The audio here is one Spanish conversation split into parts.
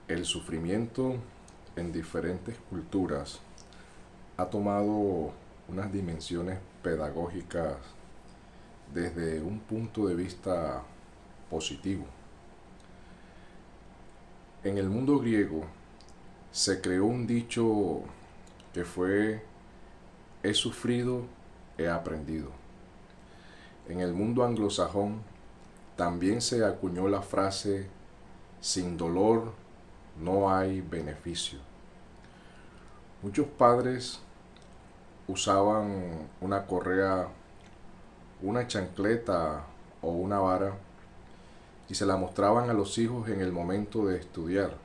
El sufrimiento en diferentes culturas ha tomado unas dimensiones pedagógicas desde un punto de vista positivo. En el mundo griego se creó un dicho que fue: he sufrido, he aprendido. En el mundo anglosajón también se acuñó la frase: sin dolor no hay beneficio. Muchos padres usaban una correa, una chancleta o una vara y se la mostraban a los hijos en el momento de estudiar.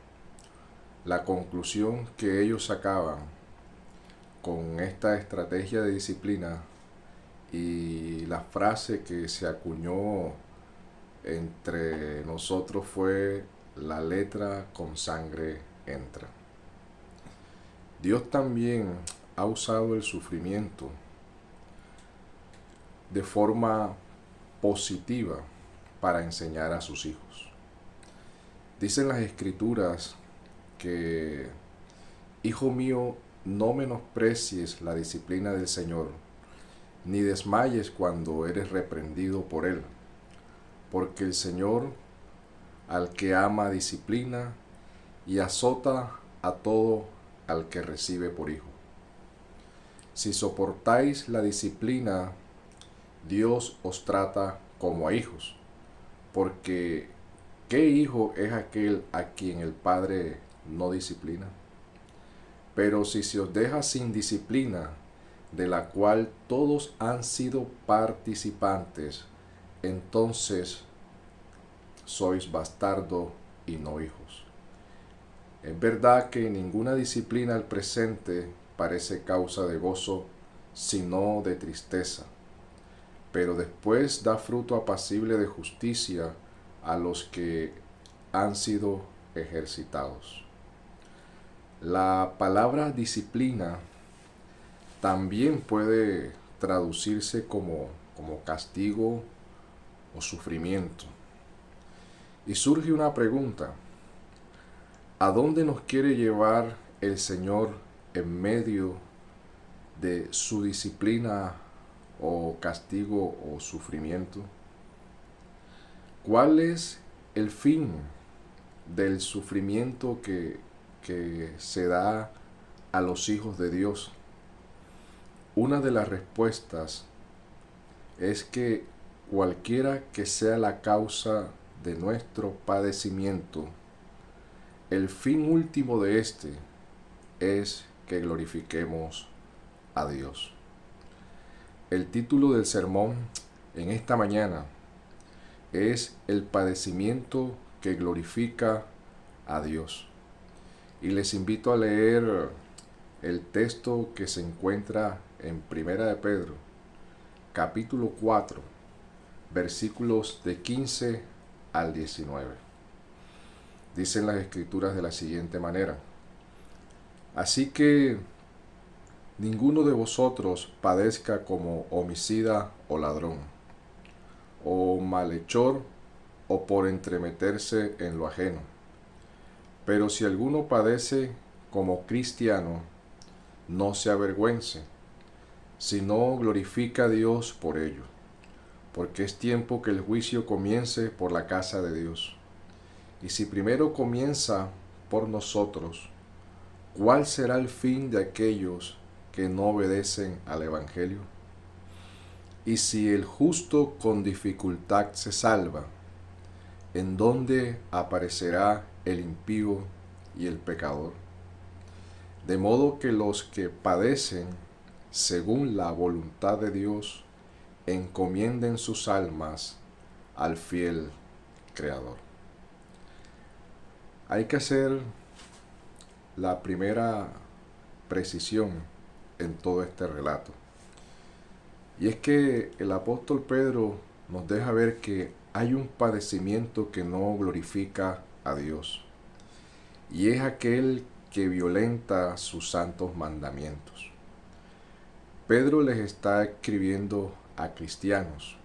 La conclusión que ellos sacaban con esta estrategia de disciplina y la frase que se acuñó entre nosotros fue: la letra con sangre entra. Dios también ha usado el sufrimiento de forma positiva para enseñar a sus hijos. Dicen las escrituras que: hijo mío, no menosprecies la disciplina del Señor, ni desmayes cuando eres reprendido por Él, porque el Señor al que ama disciplina y azota a todo al que recibe por hijo. Si soportáis la disciplina, Dios os trata como a hijos, porque ¿qué hijo es aquel a quien el Padre no disciplina? Pero si se os deja sin disciplina, de la cual todos han sido participantes, entonces sois bastardo y no hijos. Es verdad que ninguna disciplina al presente parece causa de gozo, sino de tristeza, pero después da fruto apacible de justicia a los que han sido ejercitados. La palabra disciplina también puede traducirse como castigo o sufrimiento. Y surge una pregunta: ¿a dónde nos quiere llevar el Señor en medio de su disciplina o castigo o sufrimiento? ¿Cuál es el fin del sufrimiento que se da a los hijos de Dios? Una de las respuestas es que cualquiera que sea la causa de nuestro padecimiento, el fin último de este es que glorifiquemos a Dios. El título del sermón en esta mañana es: el padecimiento que glorifica a Dios. Y les invito a leer el texto que se encuentra en Primera de Pedro, capítulo 4, versículos de 15 al 19. Dicen las escrituras de la siguiente manera: así que ninguno de vosotros padezca como homicida o ladrón, o malhechor, o por entremeterse en lo ajeno. Pero si alguno padece como cristiano, no se avergüence, sino glorifica a Dios por ello, porque es tiempo que el juicio comience por la casa de Dios. Y si primero comienza por nosotros, ¿cuál será el fin de aquellos que no obedecen al Evangelio? Y si el justo con dificultad se salva, ¿en dónde aparecerá el impío y el pecador? De modo que los que padecen según la voluntad de Dios encomienden sus almas al fiel Creador. Hay que hacer la primera precisión en todo este relato. Y es que el apóstol Pedro nos deja ver que hay un padecimiento que no glorifica a Dios, y es aquel que violenta sus santos mandamientos. Pedro les está escribiendo a cristianos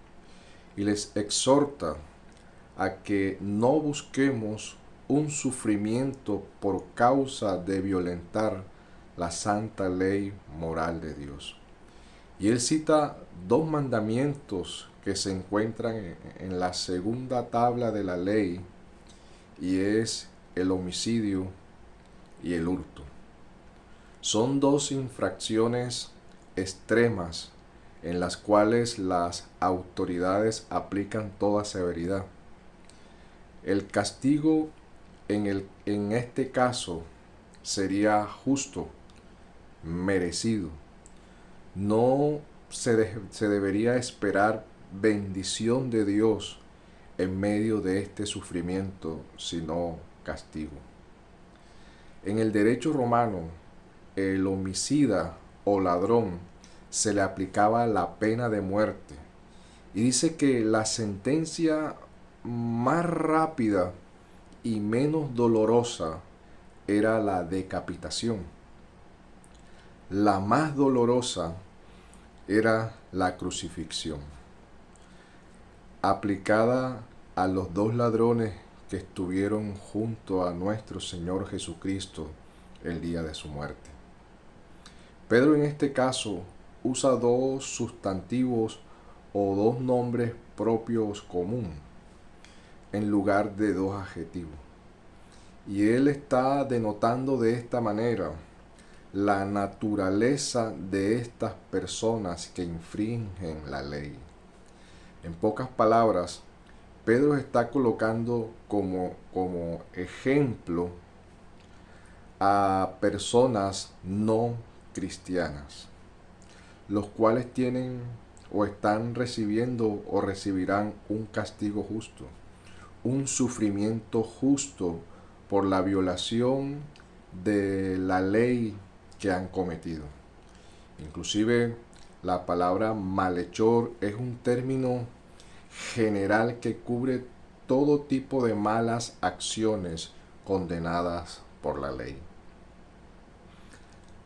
y les exhorta a que no busquemos un sufrimiento por causa de violentar la santa ley moral de Dios. Y él cita dos mandamientos que se encuentran en la segunda tabla de la ley, y es el homicidio y el hurto. Son dos infracciones extremas en las cuales las autoridades aplican toda severidad. El castigo en este caso sería justo, merecido. No se debería esperar bendición de Dios en medio de este sufrimiento, sino castigo. En el derecho romano, el homicida o ladrón se le aplicaba la pena de muerte. Y dice que la sentencia más rápida y menos dolorosa era la decapitación. La más dolorosa era la crucifixión, aplicada a los dos ladrones que estuvieron junto a nuestro Señor Jesucristo el día de su muerte. Pedro en este caso usa dos sustantivos o dos nombres propios común en lugar de dos adjetivos. Y él está denotando de esta manera la naturaleza de estas personas que infringen la ley. En pocas palabras, Pedro está colocando como ejemplo a personas no cristianas, los cuales tienen o están recibiendo o recibirán un castigo justo, un sufrimiento justo por la violación de la ley que han cometido. Inclusive la palabra malhechor es un término general que cubre todo tipo de malas acciones condenadas por la ley.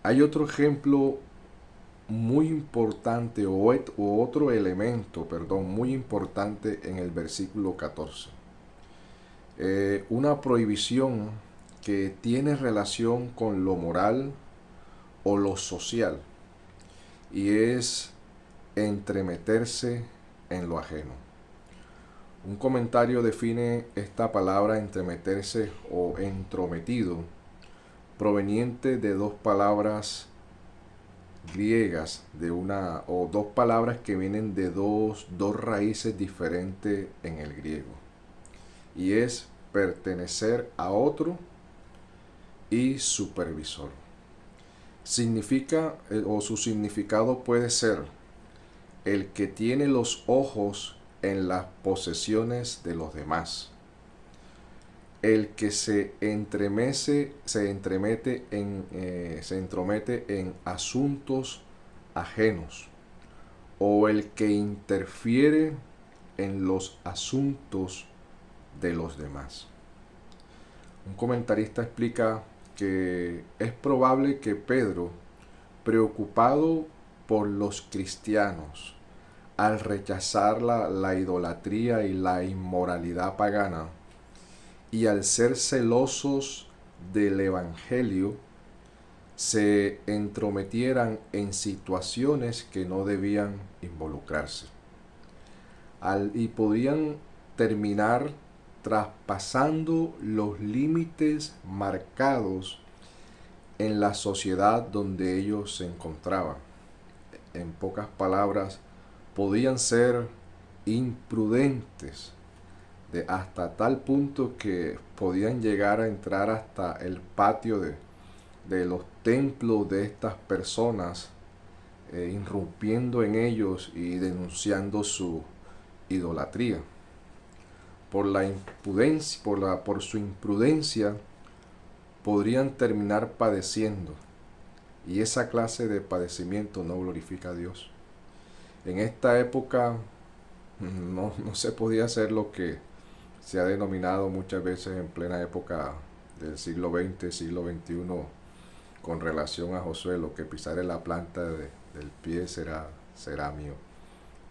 Hay otro ejemplo muy importante o otro elemento, muy importante en el versículo 14. Una prohibición que tiene relación con lo moral o lo social, y es entremeterse en lo ajeno. Un comentario define esta palabra entremeterse o entrometido, proveniente de dos palabras griegas, dos palabras que vienen de dos raíces diferentes en el griego, y es pertenecer a otro y supervisor. Significa, o su significado puede ser el que tiene los ojos en las posesiones de los demás, el que se entromete en asuntos ajenos, o el que interfiere en los asuntos de los demás. Un comentarista explica que es probable que Pedro, preocupado por los cristianos, al rechazar la idolatría y la inmoralidad pagana, y al ser celosos del Evangelio, se entrometieran en situaciones que no debían involucrarse. Y podían terminar traspasando los límites marcados en la sociedad donde ellos se encontraban. En pocas palabras, podían ser imprudentes hasta tal punto que podían llegar a entrar hasta el patio de los templos de estas personas, irrumpiendo en ellos y denunciando su idolatría. Por su imprudencia podrían terminar padeciendo, y esa clase de padecimiento no glorifica a Dios. En esta época no se podía hacer lo que se ha denominado muchas veces en plena época del siglo XX, siglo XXI, con relación a Josué: lo que pisare la planta del pie será mío.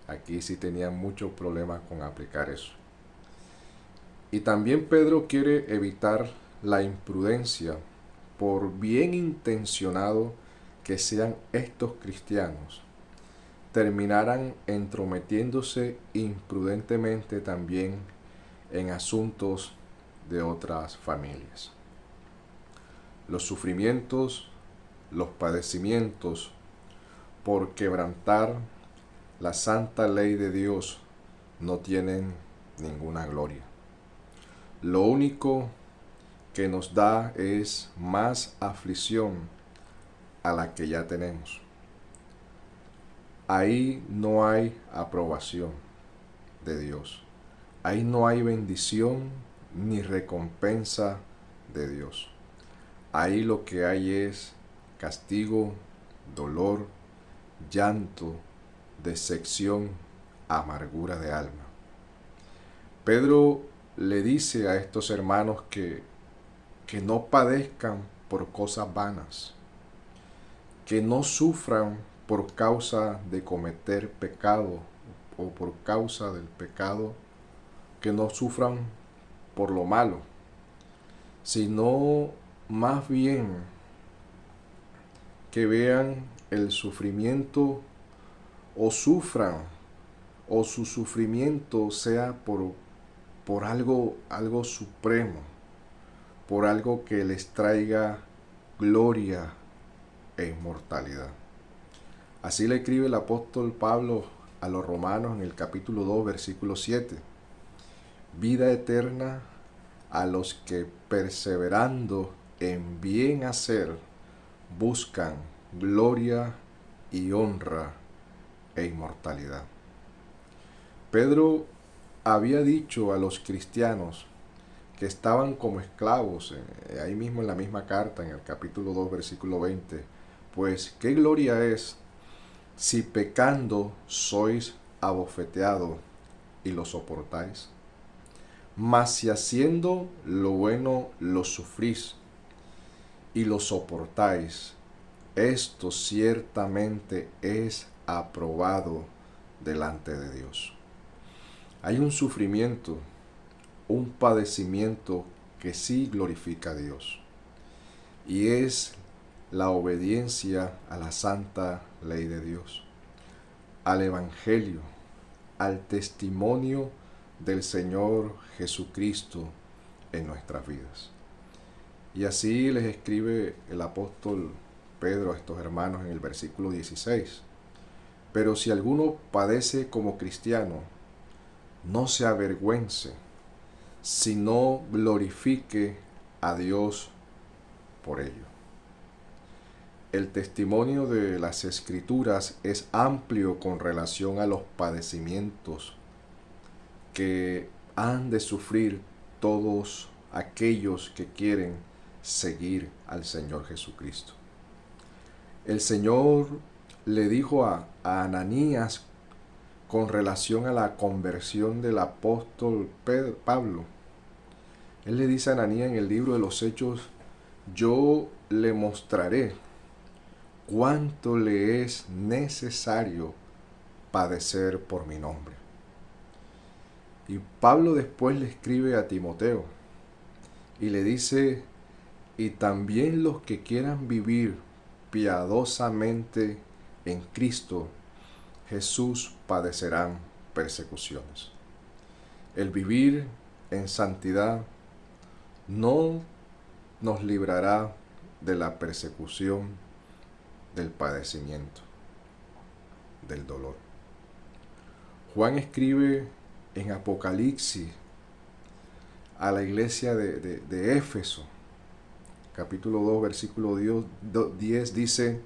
Aquí sí tenían muchos problemas con aplicar eso. Y también Pedro quiere evitar la imprudencia, por bien intencionado que sean estos cristianos, terminarán entrometiéndose imprudentemente también en asuntos de otras familias. Los sufrimientos, los padecimientos por quebrantar la santa ley de Dios no tienen ninguna gloria. Lo único que nos da es más aflicción a la que ya tenemos. Ahí no hay aprobación de Dios. Ahí no hay bendición ni recompensa de Dios. Ahí lo que hay es castigo, dolor, llanto, decepción, amargura de alma. Pedro le dice a estos hermanos que no padezcan por cosas vanas, que no sufran por causa de cometer pecado o por causa del pecado, que no sufran por lo malo, sino más bien que vean el sufrimiento o sufran o su sufrimiento sea por algo supremo, por algo que les traiga gloria e inmortalidad. Así le escribe el apóstol Pablo a los romanos en el capítulo 2, versículo 7. Vida eterna a los que perseverando en bien hacer buscan gloria y honra e inmortalidad. Pedro había dicho a los cristianos que estaban como esclavos, ahí mismo en la misma carta, en el capítulo 2, versículo 20, pues qué gloria es si pecando sois abofeteados y lo soportáis. Mas si haciendo lo bueno lo sufrís y lo soportáis, esto ciertamente es aprobado delante de Dios. Hay un sufrimiento, un padecimiento que sí glorifica a Dios, y es la obediencia a la santa ley de Dios, al Evangelio, al testimonio del Señor Jesucristo en nuestras vidas. Y así les escribe el apóstol Pedro a estos hermanos en el versículo 16. Pero si alguno padece como cristiano, no se avergüence, sino glorifique a Dios por ello. El testimonio de las Escrituras es amplio con relación a los padecimientos que han de sufrir todos aquellos que quieren seguir al Señor Jesucristo. El Señor le dijo a Ananías con relación a la conversión del apóstol Pablo. Él le dice a Ananías en el libro de los Hechos: yo le mostraré cuánto le es necesario padecer por mi nombre. Y Pablo después le escribe a Timoteo y le dice: y también los que quieran vivir piadosamente en Cristo Jesús padecerán persecuciones. El vivir en santidad no nos librará de la persecución, del padecimiento, del dolor. Juan escribe en Apocalipsis a la iglesia de Éfeso, capítulo 2, versículo 10, dice: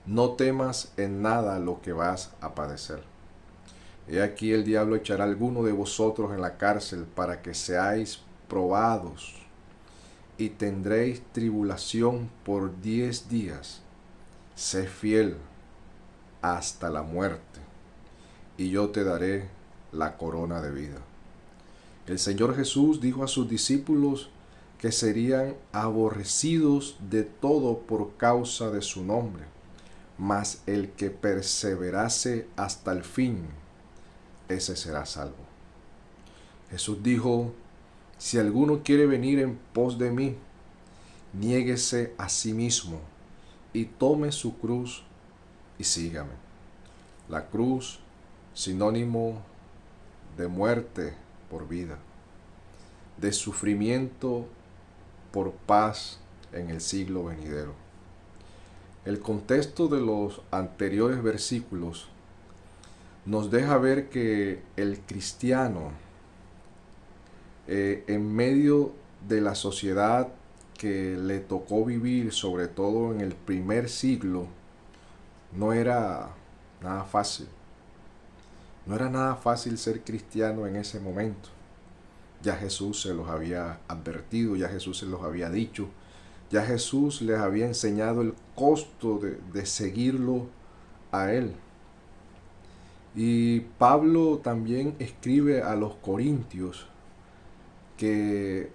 no temas en nada lo que vas a padecer. He aquí el diablo echará a alguno de vosotros en la cárcel para que seáis probados, y tendréis tribulación por 10 días. Sé fiel hasta la muerte, y yo te daré la corona de vida. El Señor Jesús dijo a sus discípulos que serían aborrecidos de todo por causa de su nombre, mas el que perseverase hasta el fin, ese será salvo. Jesús dijo: Si alguno quiere venir en pos de mí, niéguese a sí mismo y tome su cruz y sígame. La cruz, sinónimo de muerte por vida, de sufrimiento por paz en el siglo venidero. El contexto de los anteriores versículos nos deja ver que el cristiano, en medio de la sociedad que le tocó vivir, sobre todo en el primer siglo, no era nada fácil. No era nada fácil ser cristiano en ese momento. Ya Jesús se los había advertido, ya Jesús se los había dicho, ya Jesús les había enseñado el costo de seguirlo a Él. Y Pablo también escribe a los corintios que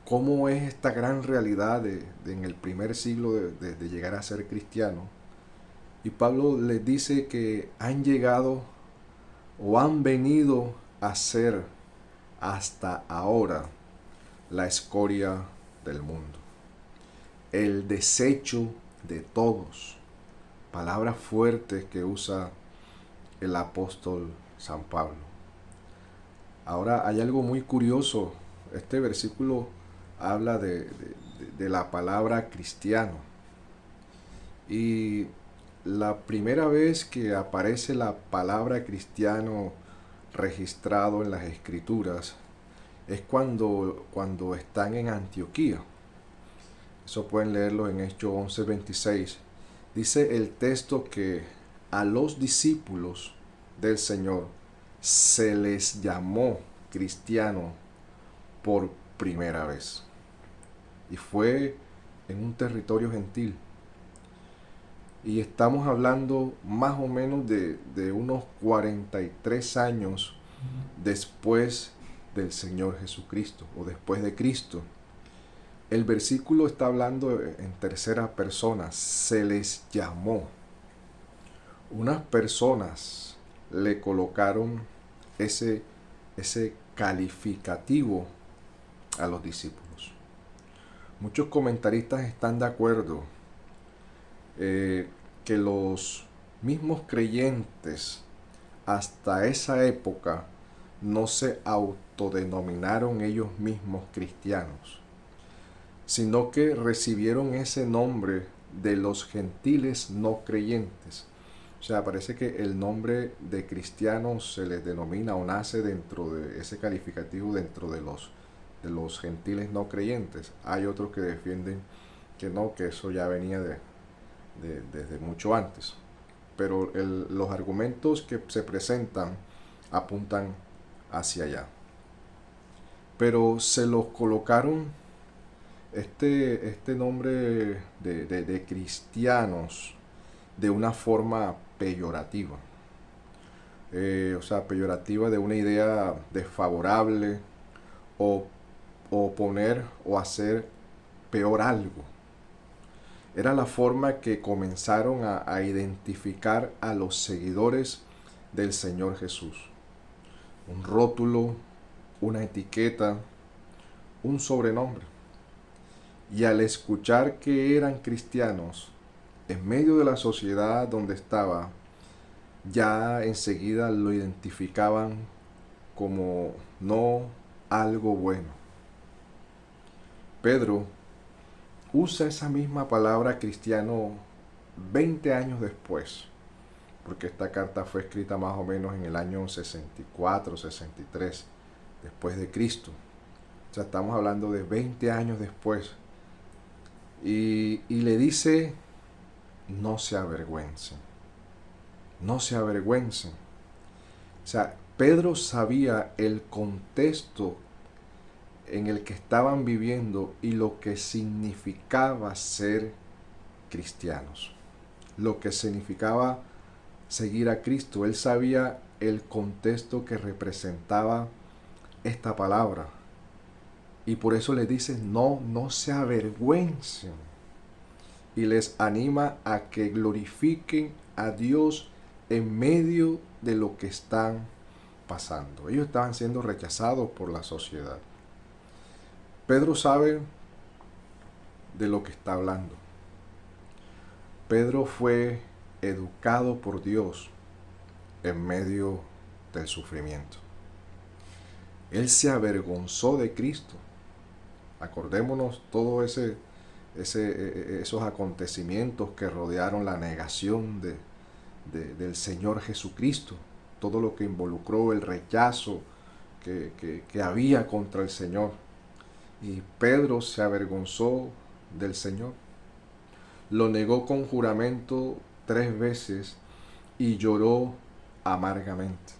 cómo es esta gran realidad en el primer siglo de llegar a ser cristiano. Y Pablo les dice que han llegado o han venido a ser hasta ahora la escoria del mundo, el desecho de todos. Palabras fuertes que usa el apóstol San Pablo. Ahora hay algo muy curioso. Este versículo habla de la palabra cristiano. Y la primera vez que aparece la palabra cristiano registrado en las escrituras es cuando están en Antioquía. Eso pueden leerlo en Hechos 11:26. Dice el texto que a los discípulos del Señor se les llamó cristiano por primera vez. Y fue en un territorio gentil. Y estamos hablando más o menos de unos 43 años después del Señor Jesucristo o después de Cristo. El versículo está hablando en tercera persona. Se les llamó. Unas personas le colocaron ese calificativo a los discípulos. Muchos comentaristas están de acuerdo que los mismos creyentes hasta esa época no se autodenominaron ellos mismos cristianos, sino que recibieron ese nombre de los gentiles no creyentes. O sea, parece que el nombre de cristianos se les denomina o nace dentro de ese calificativo dentro de los gentiles no creyentes. Hay otros que defienden que no, que eso ya venía desde mucho antes. Pero los argumentos que se presentan apuntan hacia allá. Pero se los colocaron este nombre de cristianos de una forma peyorativa. O sea, peyorativa de una idea desfavorable o poner o hacer peor algo. Era la forma que comenzaron a identificar a los seguidores del Señor Jesús. Un rótulo, una etiqueta, un sobrenombre. Y al escuchar que eran cristianos, en medio de la sociedad donde estaba, ya enseguida lo identificaban como no algo bueno. Pedro usa esa misma palabra cristiano 20 años después, porque esta carta fue escrita más o menos en el año 64, 63 después de Cristo. O sea, estamos hablando de 20 años después. Y le dice, no se avergüencen, no se avergüencen. O sea, Pedro sabía el contexto en el que estaban viviendo y lo que significaba ser cristianos, lo que significaba seguir a Cristo. Él sabía el contexto que representaba esta palabra. Y por eso les dice, no se avergüencen. Y les anima a que glorifiquen a Dios en medio de lo que están pasando. Ellos estaban siendo rechazados por la sociedad. Pedro sabe de lo que está hablando. Pedro fue educado por Dios en medio del sufrimiento. Él se avergonzó de Cristo. Acordémonos todos esos acontecimientos que rodearon la negación del Señor Jesucristo, todo lo que involucró el rechazo que había contra el Señor. Y Pedro se avergonzó del Señor. Lo negó con juramento 3 veces y lloró amargamente.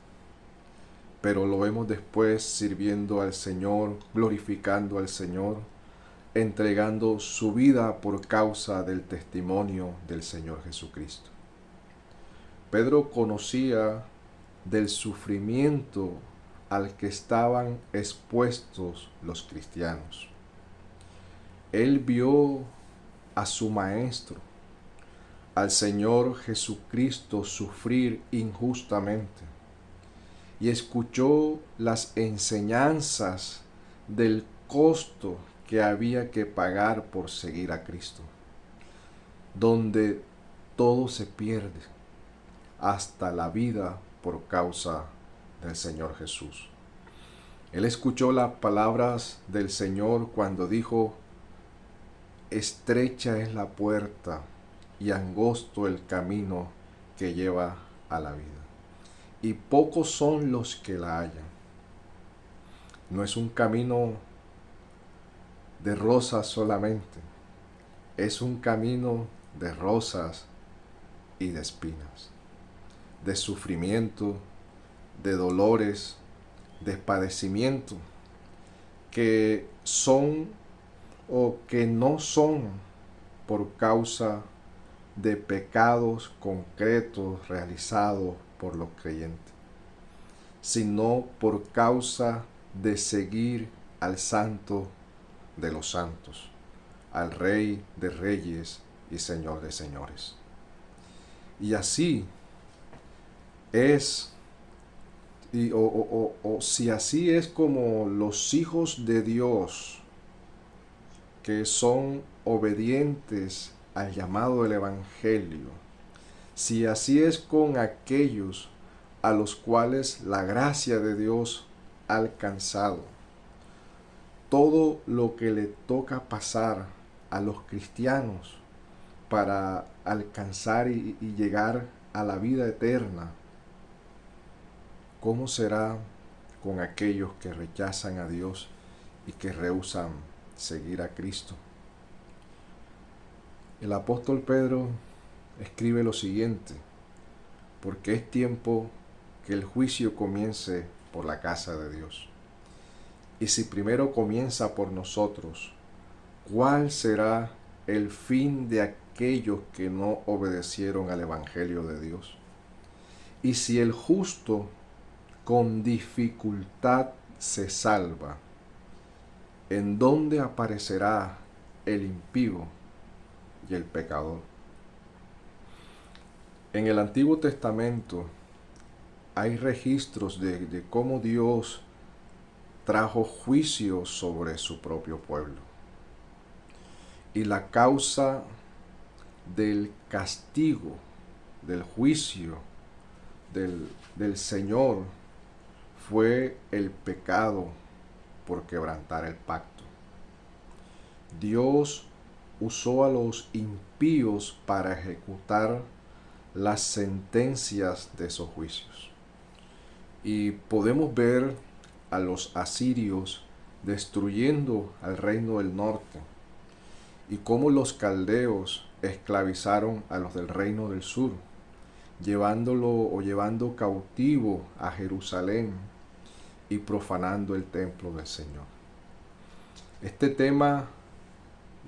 Pero lo vemos después sirviendo al Señor, glorificando al Señor, entregando su vida por causa del testimonio del Señor Jesucristo. Pedro conocía del sufrimiento al que estaban expuestos los cristianos. Él vio a su Maestro, al Señor Jesucristo, sufrir injustamente y escuchó las enseñanzas del costo que había que pagar por seguir a Cristo, donde todo se pierde, hasta la vida por causa del Señor Jesús. Él escuchó las palabras del Señor cuando dijo: estrecha es la puerta y angosto el camino que lleva a la vida, y pocos son los que la hallan. No es un camino de rosas solamente, es un camino de rosas y de espinas, de sufrimiento, de dolores, de padecimiento, que son o que no son por causa de pecados concretos realizados por los creyentes, sino por causa de seguir al Santo de los santos, al Rey de reyes y Señor de señores. Y así es, si así es como los hijos de Dios, que son obedientes al llamado del Evangelio, si así es con aquellos a los cuales la gracia de Dios ha alcanzado, todo lo que le toca pasar a los cristianos para alcanzar y llegar a la vida eterna, ¿cómo será con aquellos que rechazan a Dios y que rehúsan seguir a Cristo? El apóstol Pedro escribe lo siguiente: porque es tiempo que el juicio comience por la casa de Dios. Y si primero comienza por nosotros, ¿cuál será el fin de aquellos que no obedecieron al Evangelio de Dios? Y si el justo con dificultad se salva, ¿en dónde aparecerá el impío y el pecador? En el Antiguo Testamento hay registros de cómo Dios trajo juicio sobre su propio pueblo. Y la causa del castigo, del juicio del Señor fue el pecado por quebrantar el pacto. Dios usó a los impíos para ejecutar las sentencias de esos juicios. Y podemos ver a los asirios destruyendo al reino del norte y cómo los caldeos esclavizaron a los del reino del sur, llevando cautivo a Jerusalén y profanando el templo del Señor. Este tema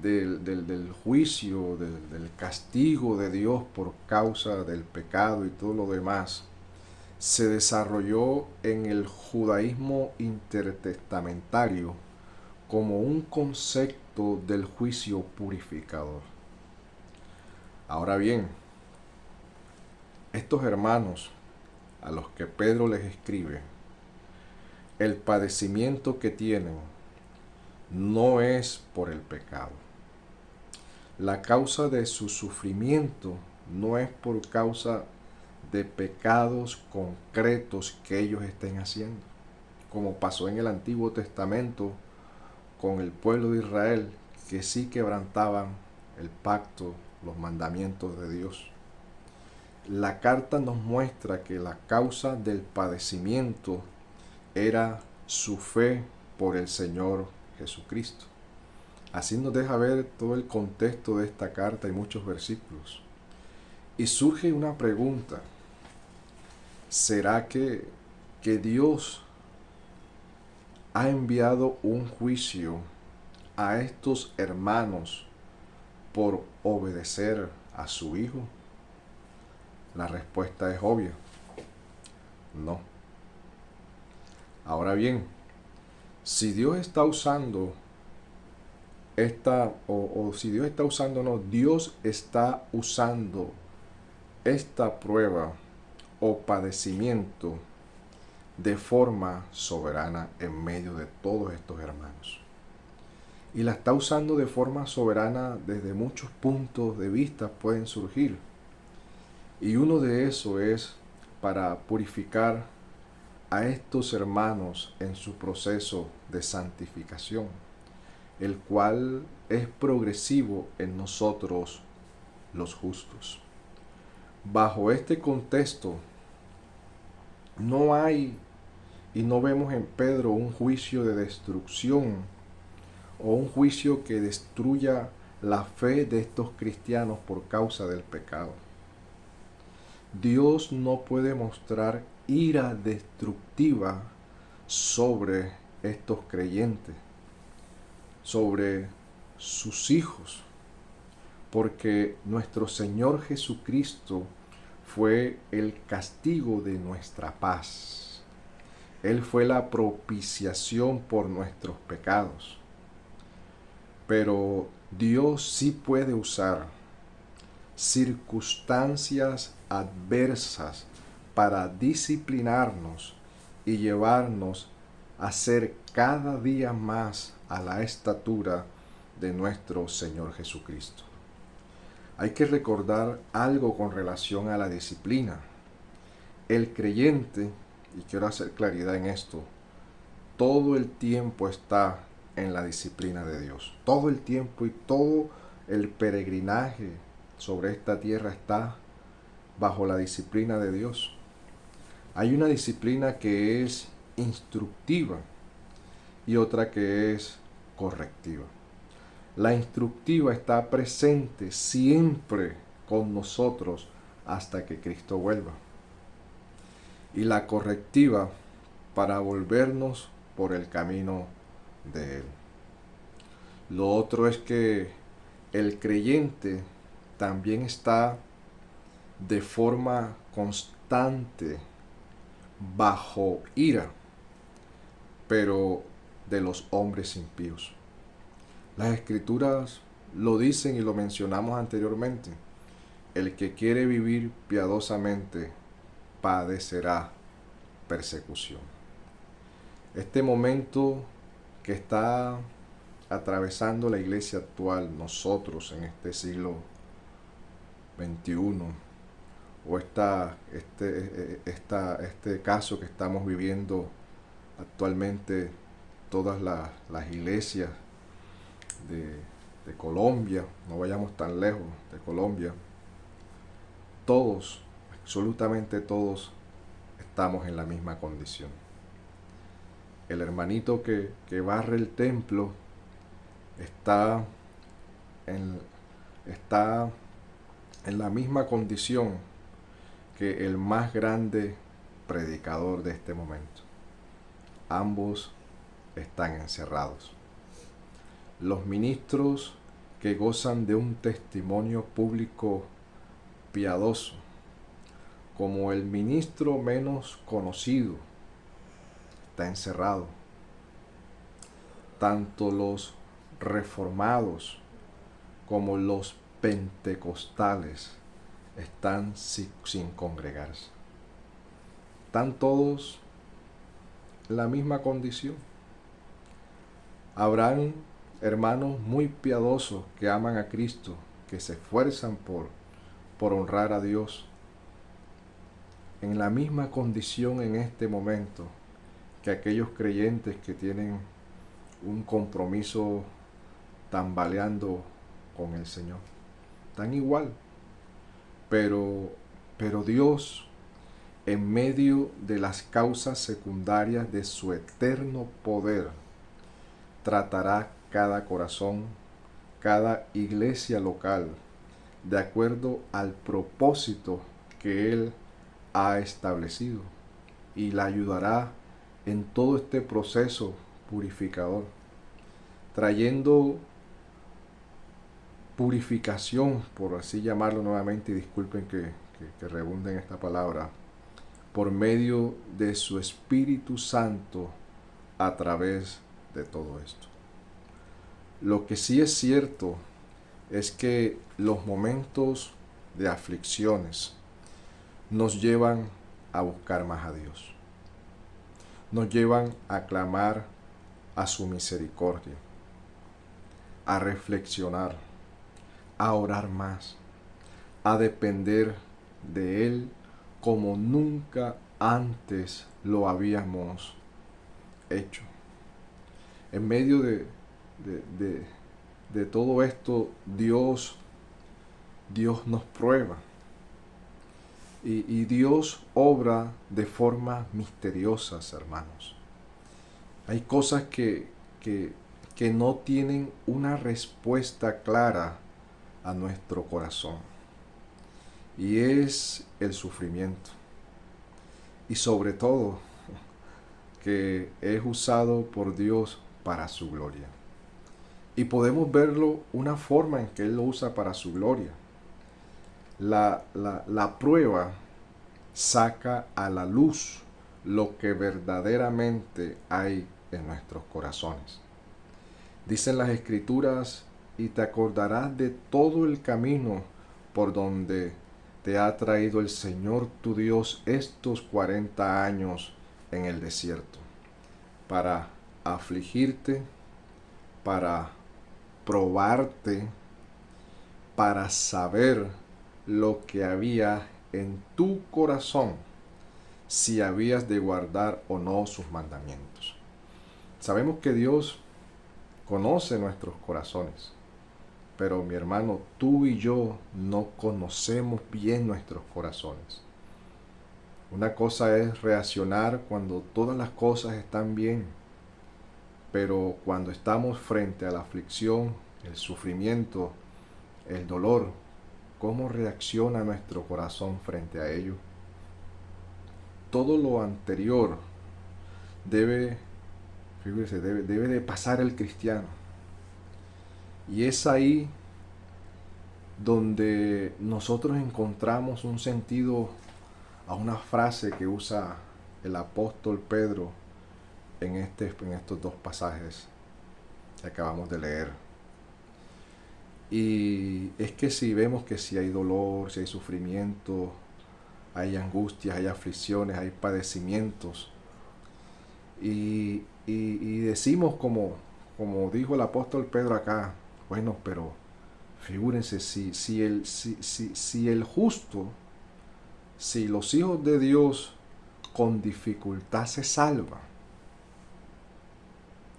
del juicio, del castigo de Dios por causa del pecado y todo lo demás, se desarrolló en el judaísmo intertestamentario como un concepto del juicio purificador. Ahora bien, estos hermanos a los que Pedro les escribe, el padecimiento que tienen no es por el pecado. La causa de su sufrimiento no es por causa de pecados concretos que ellos estén haciendo, como pasó en el Antiguo Testamento con el pueblo de Israel, que sí quebrantaban el pacto, los mandamientos de Dios. La carta nos muestra que la causa del padecimiento era su fe por el Señor Jesucristo. Así nos deja ver todo el contexto de esta carta y muchos versículos. Y surge una pregunta: ¿será que Dios ha enviado un juicio a estos hermanos por obedecer a su Hijo? La respuesta es obvia: no. Ahora bien, si Dios está usando si Dios está usando, no, Dios está usando esta prueba o padecimiento de forma soberana en medio de todos estos hermanos. Y la está usando de forma soberana desde muchos puntos de vista pueden surgir. Y uno de esos es para purificar a estos hermanos en su proceso de santificación, el cual es progresivo en nosotros los justos. Bajo este contexto, no hay y no vemos en Pedro un juicio de destrucción o un juicio que destruya la fe de estos cristianos por causa del pecado. Dios no puede mostrar ira destructiva sobre estos creyentes, sobre sus hijos, porque nuestro Señor Jesucristo fue el castigo de nuestra paz. Él fue la propiciación por nuestros pecados. Pero Dios sí puede usar circunstancias adversas para disciplinarnos y llevarnos a ser cada día más a la estatura de nuestro Señor Jesucristo. Hay que recordar algo con relación a la disciplina. El creyente, y quiero hacer claridad en esto, todo el tiempo está en la disciplina de Dios. Todo el tiempo y todo el peregrinaje sobre esta tierra está bajo la disciplina de Dios. Hay una disciplina que es instructiva y otra que es correctiva. La instructiva está presente siempre con nosotros hasta que Cristo vuelva. Y la correctiva para volvernos por el camino de Él. Lo otro es que el creyente también está de forma constante bajo ira, pero de los hombres impíos. Las escrituras lo dicen y lo mencionamos anteriormente. El que quiere vivir piadosamente padecerá persecución. Este momento que está atravesando la iglesia actual, nosotros en este siglo XXI, o este caso que estamos viviendo actualmente, todas las iglesias de Colombia, no vayamos tan lejos de Colombia, todos, absolutamente todos, estamos en la misma condición. El hermanito que barre el templo está en la misma condición que el más grande predicador de este momento. Ambos están encerrados. Los ministros que gozan de un testimonio público piadoso, como el ministro menos conocido, está encerrado. Tanto los reformados como los pentecostales están sin congregarse. Están todos en la misma condición. Habrán hermanos muy piadosos que aman a Cristo, que se esfuerzan por honrar a Dios, en la misma condición en este momento que aquellos creyentes que tienen un compromiso tambaleando con el Señor. Están igual, pero, pero Dios, en medio de las causas secundarias de su eterno poder, tratará cada corazón, cada iglesia local, de acuerdo al propósito que Él ha establecido, y la ayudará en todo este proceso purificador, trayendo purificación, por así llamarlo nuevamente, y disculpen que redunde en esta palabra, por medio de su Espíritu Santo a través de todo esto. Lo que sí es cierto es que los momentos de aflicciones nos llevan a buscar más a Dios, nos llevan a clamar a su misericordia, a reflexionar, a orar más, a depender de Él como nunca antes lo habíamos hecho. En medio de todo esto, Dios nos prueba. Y Dios obra de formas misteriosas, hermanos. Hay cosas que no tienen una respuesta clara a nuestro corazón. Y es el sufrimiento. Y sobre todo, que es usado por Dios para su gloria. Y podemos verlo una forma en que Él lo usa para su gloria. La prueba saca a la luz lo que verdaderamente hay en nuestros corazones. Dicen las Escrituras, y te acordarás de todo el camino por donde te ha traído el Señor tu Dios estos 40 años en el desierto, para afligirte, para probarte, para saber lo que había en tu corazón, si habías de guardar o no sus mandamientos. Sabemos que Dios conoce nuestros corazones, pero mi hermano, tú y yo no conocemos bien nuestros corazones. Una cosa es reaccionar cuando todas las cosas están bien, pero cuando estamos frente a la aflicción, el sufrimiento, el dolor, ¿cómo reacciona nuestro corazón frente a ello? Todo lo anterior debe de pasar el cristiano. Y es ahí donde nosotros encontramos un sentido a una frase que usa el apóstol Pedro en estos dos pasajes que acabamos de leer. Y es que si vemos que si hay dolor, si hay sufrimiento, hay angustias, hay aflicciones, hay padecimientos, y decimos como dijo el apóstol Pedro acá, bueno, pero figúrense, si el justo, si los hijos de Dios con dificultad se salvan,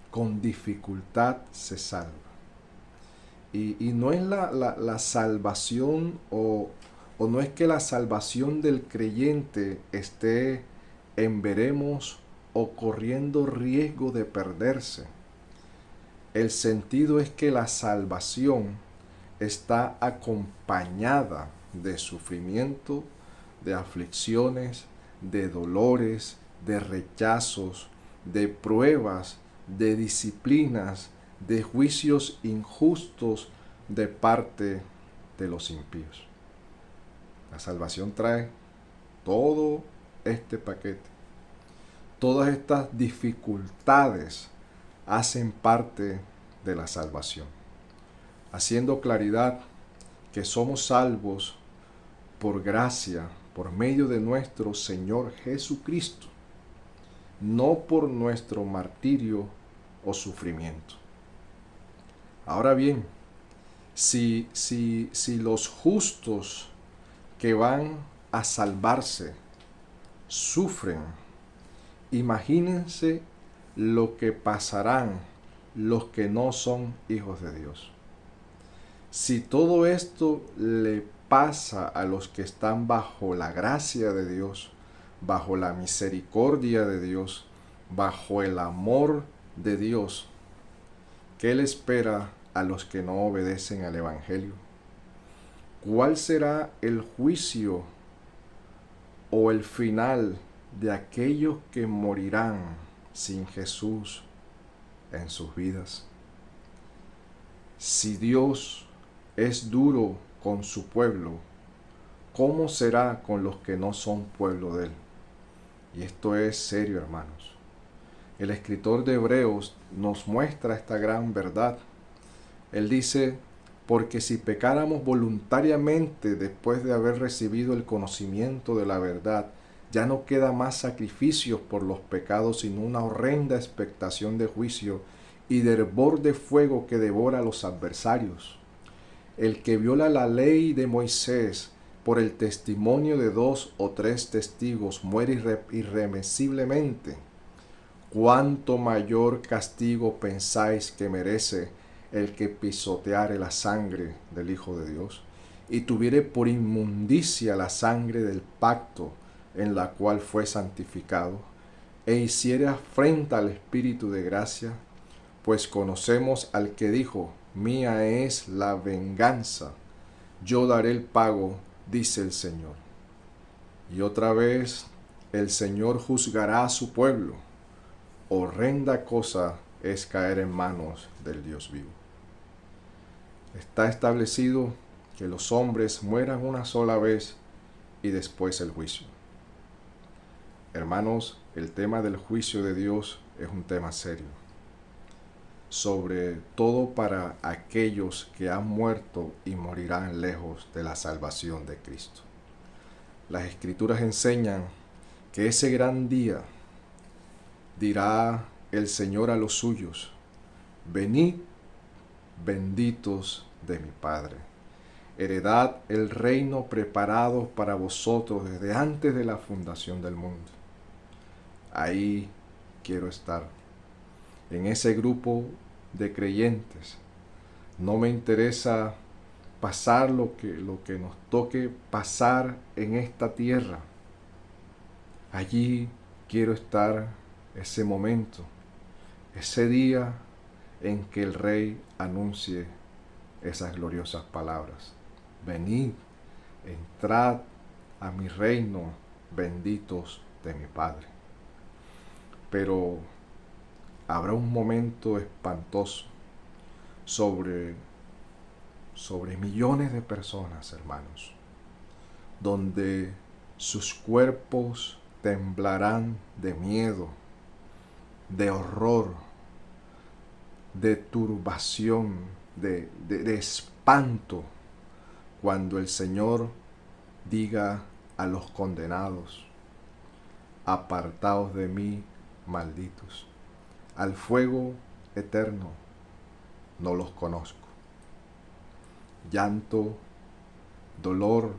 con dificultad se salva. Y no es la salvación o no es que la salvación del creyente esté en veremos o corriendo riesgo de perderse. El sentido es que la salvación está acompañada de sufrimiento, de aflicciones, de dolores, de rechazos, de pruebas, de disciplinas, de juicios injustos de parte de los impíos. La salvación trae todo este paquete. Todas estas dificultades hacen parte de la salvación, haciendo claridad que somos salvos por gracia, por medio de nuestro Señor Jesucristo, no por nuestro martirio o sufrimiento. Ahora bien, si los justos que van a salvarse sufren, imagínense lo que pasarán los que no son hijos de Dios. Si todo esto le pasa a los que están bajo la gracia de Dios, bajo la misericordia de Dios, bajo el amor de Dios, ¿qué le espera a los que no obedecen al Evangelio? ¿Cuál será el juicio o el final de aquellos que morirán sin Jesús en sus vidas? Si Dios es duro con su pueblo, ¿cómo será con los que no son pueblo de él? Y esto es serio, hermanos. El escritor de Hebreos nos muestra esta gran verdad. Él dice, porque si pecáramos voluntariamente después de haber recibido el conocimiento de la verdad, ya no queda más sacrificios por los pecados, sino una horrenda expectación de juicio y de hervor de fuego que devora a los adversarios. El que viola la ley de Moisés por el testimonio de 2 o 3 testigos muere irremisiblemente. ¿Cuánto mayor castigo pensáis que merece el que pisoteare la sangre del Hijo de Dios y tuviere por inmundicia la sangre del pacto en la cual fue santificado, e hiciere afrenta al Espíritu de gracia? Pues conocemos al que dijo, mía es la venganza, yo daré el pago, dice el Señor. Y otra vez el Señor juzgará a su pueblo. Horrenda cosa es caer en manos del Dios vivo. Está establecido que los hombres mueran una sola vez y después el juicio. Hermanos, el tema del juicio de Dios es un tema serio, sobre todo para aquellos que han muerto y morirán lejos de la salvación de Cristo. Las Escrituras enseñan que ese gran día dirá el Señor a los suyos, venid, benditos de mi Padre, heredad el reino preparado para vosotros desde antes de la fundación del mundo. Ahí quiero estar, en ese grupo de creyentes. No me interesa pasar lo que nos toque pasar en esta tierra. Allí quiero estar ese momento, ese día en que el Rey anuncie esas gloriosas palabras. Venid, entrad a mi reino, benditos de mi Padre. Pero habrá un momento espantoso sobre millones de personas, hermanos, donde sus cuerpos temblarán de miedo, de horror, de turbación, de espanto, cuando el Señor diga a los condenados, apartaos de mí, malditos, al fuego eterno no los conozco. Llanto, dolor,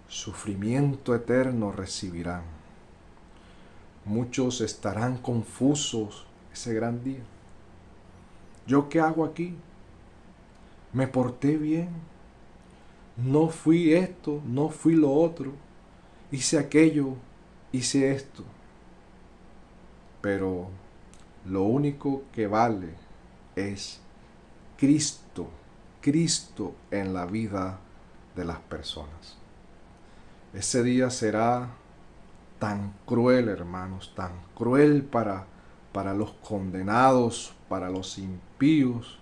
sufrimiento eterno recibirán. Muchos estarán confusos ese gran día. ¿Yo qué hago aquí? ¿Me porté bien? No fui esto, no fui lo otro. Hice aquello, hice esto. Pero lo único que vale es Cristo, Cristo en la vida de las personas. Ese día será tan cruel, hermanos, tan cruel para los condenados, para los impíos,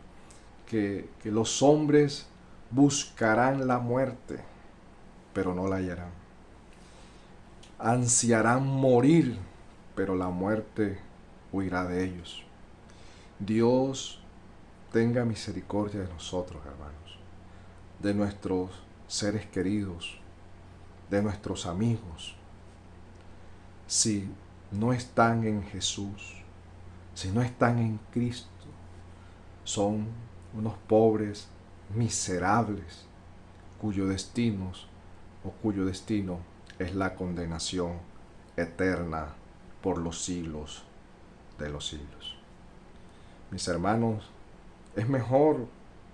que los hombres buscarán la muerte, pero no la hallarán. Ansiarán morir, pero la muerte huirá de ellos. Dios tenga misericordia de nosotros, hermanos, de nuestros seres queridos, de nuestros amigos. Si no están en Jesús, si no están en Cristo, son unos pobres miserables cuyo cuyo destino es la condenación eterna por los siglos de los siglos. Mis hermanos, es mejor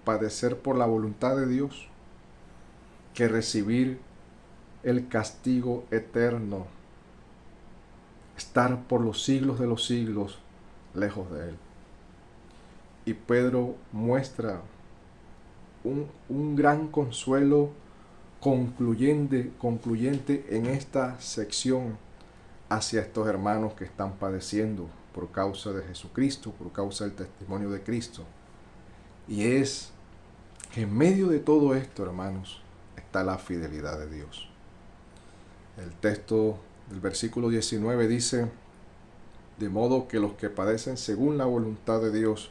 padecer por la voluntad de Dios que recibir el castigo eterno, estar por los siglos de los siglos lejos de Él. Y Pedro muestra un gran consuelo concluyente en esta sección hacia estos hermanos que están padeciendo por causa de Jesucristo, por causa del testimonio de Cristo. Y es que en medio de todo esto, hermanos, está la fidelidad de Dios. El texto del versículo 19 dice: de modo que los que padecen según la voluntad de Dios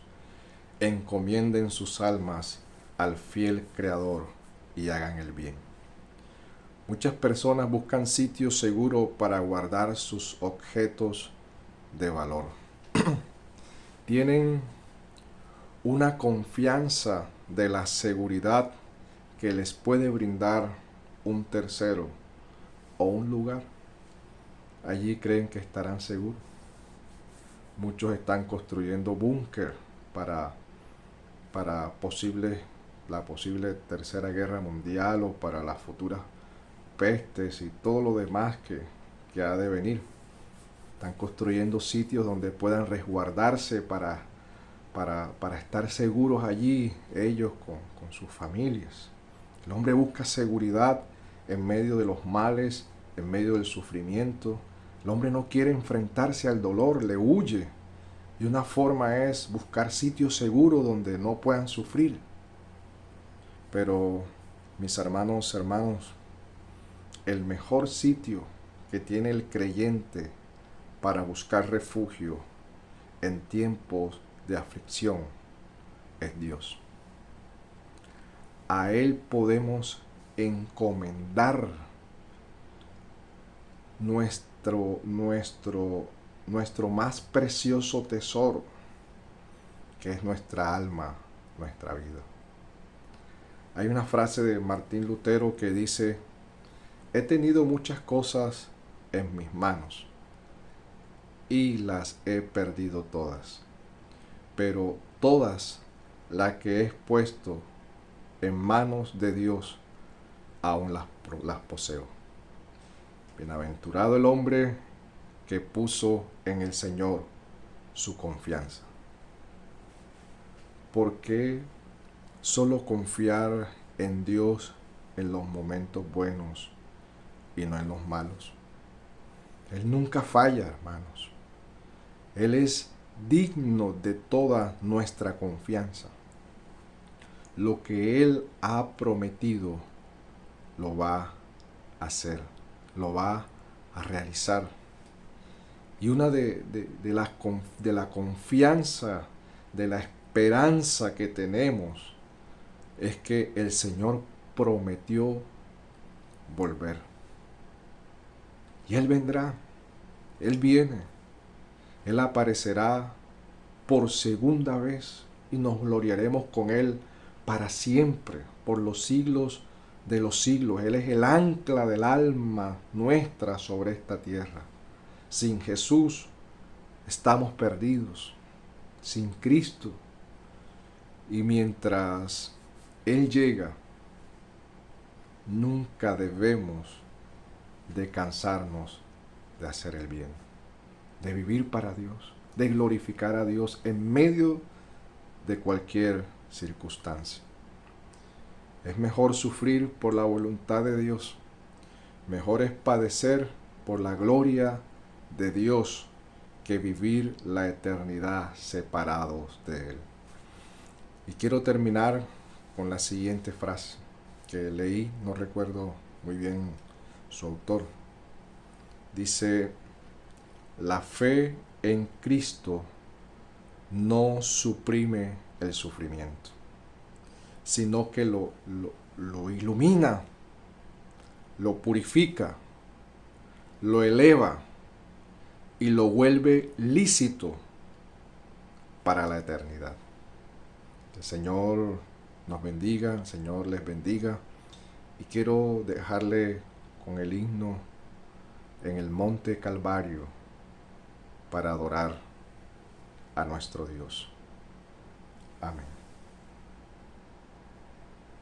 encomienden sus almas al fiel Creador y hagan el bien. Muchas personas buscan sitios seguros para guardar sus objetos de valor. Tienen una confianza de la seguridad que les puede brindar un tercero o un lugar. Allí creen que estarán seguros. Muchos están construyendo búnker para la posible tercera guerra mundial o para las futuras pestes y todo lo demás que ha de venir. Están construyendo sitios donde puedan resguardarse para estar seguros allí, ellos con sus familias. El hombre busca seguridad en medio de los males, en medio del sufrimiento. El hombre no quiere enfrentarse al dolor, le huye. Y una forma es buscar sitios seguros donde no puedan sufrir. Pero, mis hermanos, el mejor sitio que tiene el creyente para buscar refugio en tiempos de aflicción es Dios. A Él podemos encomendar nuestro más precioso tesoro, que es nuestra alma, nuestra vida. Hay una frase de Martín Lutero que dice: he tenido muchas cosas en mis manos y las he perdido todas, pero todas las que he puesto en manos de Dios aún las poseo. Bienaventurado el hombre que puso en el Señor su confianza. ¿Por qué solo confiar en Dios en los momentos buenos y no en los malos? Él nunca falla, hermanos. Él es digno de toda nuestra confianza. Lo que Él ha prometido lo va a hacer, lo va a realizar. Y una de la confianza, de la esperanza que tenemos, es que el Señor prometió volver. Y Él vendrá, Él viene, Él aparecerá por segunda vez y nos gloriaremos con Él para siempre, por los siglos de los siglos. Él es el ancla del alma nuestra sobre esta tierra. Sin Jesús estamos perdidos, sin Cristo. Y mientras Él llega, nunca debemos de cansarnos de hacer el bien, de vivir para Dios, de glorificar a Dios en medio de cualquier circunstancia. Es mejor sufrir por la voluntad de Dios, mejor es padecer por la gloria de Dios que vivir la eternidad separados de Él. Y quiero terminar con la siguiente frase que leí, no recuerdo muy bien su autor. Dice: la fe en Cristo no suprime el sufrimiento, sino que lo ilumina, lo purifica, lo eleva y lo vuelve lícito para la eternidad. El Señor nos bendiga, el Señor les bendiga. Y quiero dejarle con el himno en el monte Calvario para adorar a nuestro Dios. Amén.